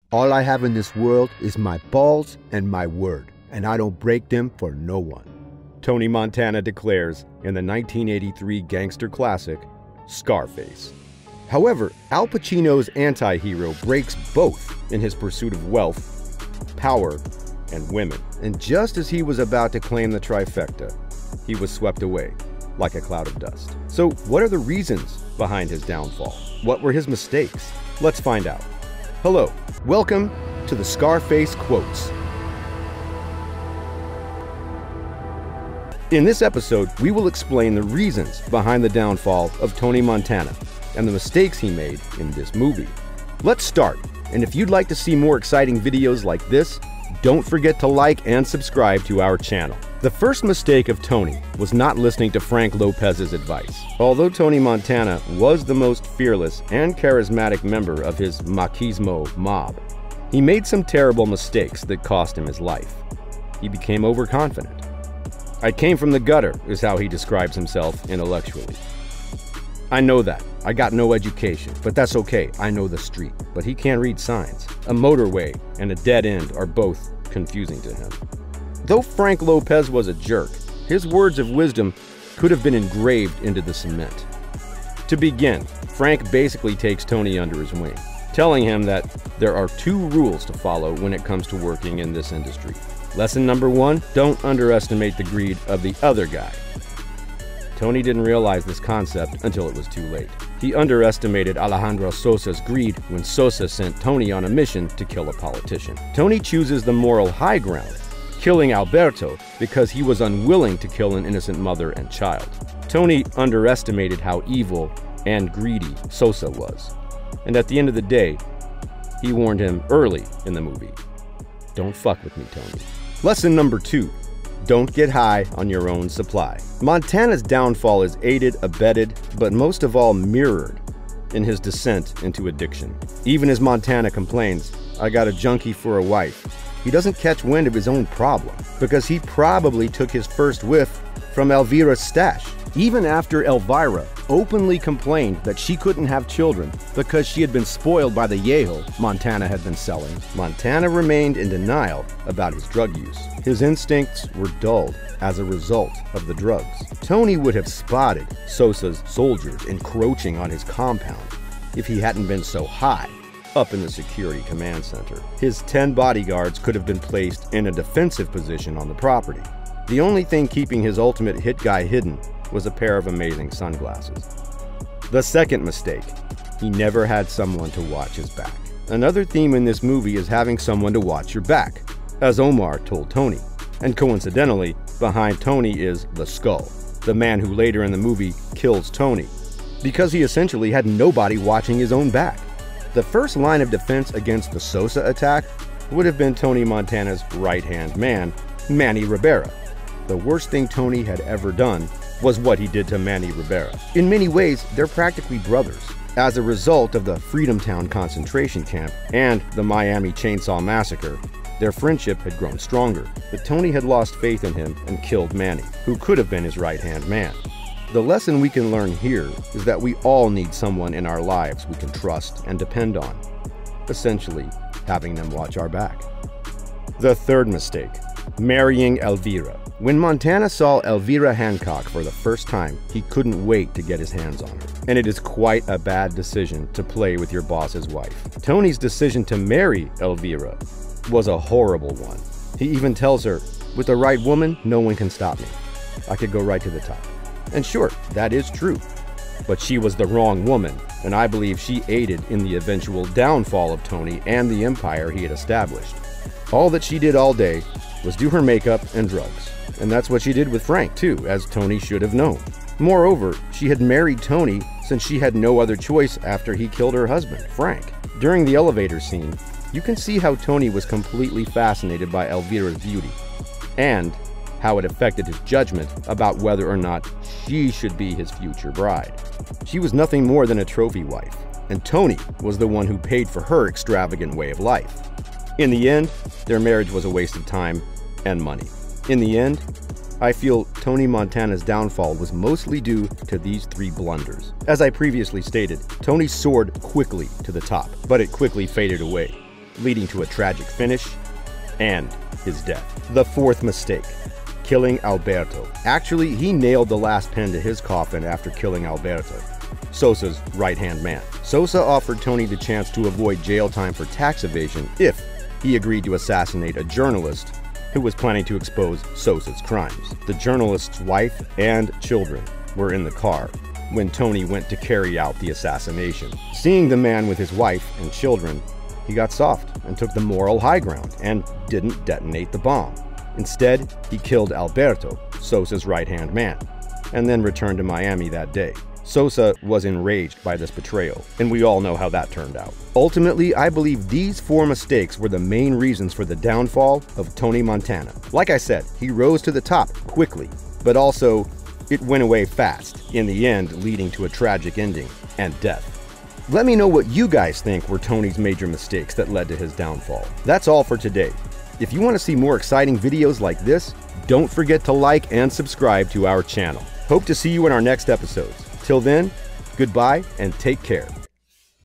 All I have in this world is my balls and my word, and I don't break them for no one," Tony Montana declares in the 1983 gangster classic, Scarface. However, Al Pacino's anti-hero breaks both in his pursuit of wealth, power, and women. And just as he was about to claim the trifecta, he was swept away like a cloud of dust. So what are the reasons behind his downfall? What were his mistakes? Let's find out. Hello, welcome to the Scarface Quotes. In this episode, we will explain the reasons behind the downfall of Tony Montana and the mistakes he made in this movie. Let's start, and if you'd like to see more exciting videos like this, don't forget to like and subscribe to our channel. The first mistake of Tony was not listening to Frank Lopez's advice. Although Tony Montana was the most fearless and charismatic member of his machismo mob, he made some terrible mistakes that cost him his life. He became overconfident. "I came from the gutter," is how he describes himself intellectually. "I know that. I got no education, but that's okay. I know the street." But he can't read signs. A motorway and a dead end are both confusing to him. Though Frank Lopez was a jerk, his words of wisdom could have been engraved into the cement. To begin, Frank basically takes Tony under his wing, telling him that there are two rules to follow when it comes to working in this industry. Lesson number one, don't underestimate the greed of the other guy. Tony didn't realize this concept until it was too late. He underestimated Alejandro Sosa's greed when Sosa sent Tony on a mission to kill a politician. Tony chooses the moral high ground, killing Alberto because he was unwilling to kill an innocent mother and child. Tony underestimated how evil and greedy Sosa was. And at the end of the day, he warned him early in the movie, "Don't fuck with me, Tony." Lesson number two, don't get high on your own supply. Montana's downfall is aided, abetted, but most of all mirrored in his descent into addiction. Even as Montana complains, "I got a junkie for a wife," he doesn't catch wind of his own problem, because he probably took his first whiff from Elvira's stash. Even after Elvira openly complained that she couldn't have children because she had been spoiled by the yeho Montana had been selling, Montana remained in denial about his drug use. His instincts were dulled as a result of the drugs. Tony would have spotted Sosa's soldiers encroaching on his compound if he hadn't been so high up in the security command center. His 10 bodyguards could have been placed in a defensive position on the property. The only thing keeping his ultimate hit guy hidden was a pair of amazing sunglasses. The second mistake, he never had someone to watch his back. Another theme in this movie is having someone to watch your back, as Omar told Tony. And coincidentally, behind Tony is the Skull, the man who later in the movie kills Tony, because he essentially had nobody watching his own back. The first line of defense against the Sosa attack would have been Tony Montana's right-hand man, Manny Rivera. The worst thing Tony had ever done was what he did to Manny Rivera. In many ways, they're practically brothers. As a result of the Freedom Town concentration camp and the Miami Chainsaw Massacre, their friendship had grown stronger. But Tony had lost faith in him and killed Manny, who could have been his right-hand man. The lesson we can learn here is that we all need someone in our lives we can trust and depend on, essentially having them watch our back. The third mistake, marrying Elvira. When Montana saw Elvira Hancock for the first time, he couldn't wait to get his hands on her. And it is quite a bad decision to play with your boss's wife. Tony's decision to marry Elvira was a horrible one. He even tells her, "With the right woman, no one can stop me. I could go right to the top." And sure, that is true. But she was the wrong woman, and I believe she aided in the eventual downfall of Tony and the empire he had established. All that she did all day was do her makeup and drugs. And that's what she did with Frank, too, as Tony should have known. Moreover, she had married Tony since she had no other choice after he killed her husband, Frank. During the elevator scene, you can see how Tony was completely fascinated by Elvira's beauty, and how it affected his judgment about whether or not she should be his future bride. She was nothing more than a trophy wife, and Tony was the one who paid for her extravagant way of life. In the end, their marriage was a waste of time and money. In the end, I feel Tony Montana's downfall was mostly due to these three blunders. As I previously stated, Tony soared quickly to the top, but it quickly faded away. leading to a tragic finish and his death. The fourth mistake: killing Alberto. Actually, he nailed the last pin to his coffin after killing Alberto, Sosa's right-hand man. Sosa offered Tony the chance to avoid jail time for tax evasion if he agreed to assassinate a journalist who was planning to expose Sosa's crimes. The journalist's wife and children were in the car when Tony went to carry out the assassination. Seeing the man with his wife and children, he got soft and took the moral high ground and didn't detonate the bomb. Instead, he killed Alberto, Sosa's right-hand man, and then returned to Miami that day. Sosa was enraged by this betrayal, and we all know how that turned out. Ultimately, I believe these four mistakes were the main reasons for the downfall of Tony Montana. Like I said, he rose to the top quickly, but also it went away fast, in the end leading to a tragic ending and death. Let me know what you guys think were Tony's major mistakes that led to his downfall. That's all for today. If you want to see more exciting videos like this, don't forget to like and subscribe to our channel. Hope to see you in our next episodes. Till then, goodbye and take care.